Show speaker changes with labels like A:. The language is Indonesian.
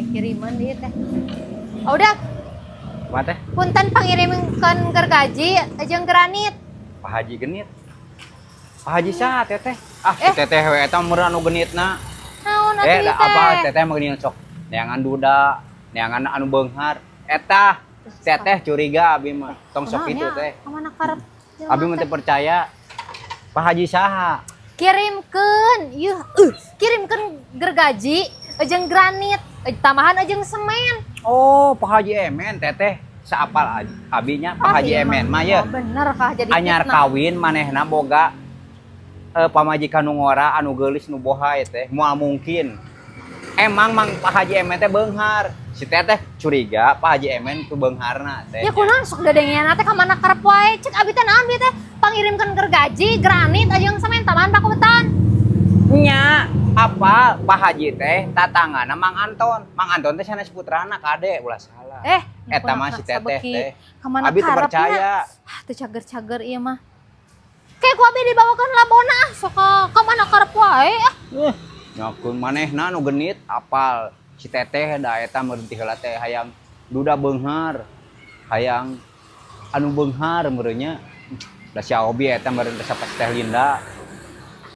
A: Kiriman dia teh. Oh, udah,
B: Apa teh?
A: punten pangirimkeun gergaji jeung granit.
B: Pak Haji genit. Pak Haji saha teteh? Ah, si teteh we eta meureun anu genitna.
A: Naon atuh
B: Da
A: teh?
B: apa teteh mah geuning sok neangan duda, neangan anu beunghar. Eta teteh curiga abi mah. Tong sok itu teh.
A: Kamana karep?
B: Abi mah teu percaya. Pak Haji saha?
A: Kirimkeun, ieu kirimkeun gergaji jeung granit, tambahan jeung semen.
B: Oh, Pak Haji Emen teteh saapal abinya Pak Haji Emen mah ye.
A: Oh, bener Kah jadi
B: Anyar
A: fitnah.
B: kawin manehna boga pamajikan nu ngora anu geulis nu boha teh moal mungkin. Emang Mang Pak Haji Emen teh beunghar. Si teteh curiga Pak Haji Emen ku beungharna teh.
A: Ya kunaon sok dadengeuna teh ka mana karep wae. Cek abi teh naon ieu teh? Pangirimkeun gergaji, granit jeung semen tambahan pakutan.
B: Nya, apa Pak Haji teh tatangana Mang Anton. Mang Anton teh sanes putrana kade ulah salah. Eta mah si teteh teh.
A: Kamana
B: Abi teu
A: karepna?
B: percaya.
A: Ah, teu cager-cager ieu mah. Kayak ku abi dibawakeun labona ah, sok ka mana karep wae ah.
B: Nyakeun manehna nu genit apal. Si teteh da eta meureun ti heula teh hayang duda beunghar. Hayang anu beunghar meureunnya. Da si Obi eta meureun resep Teh Linda.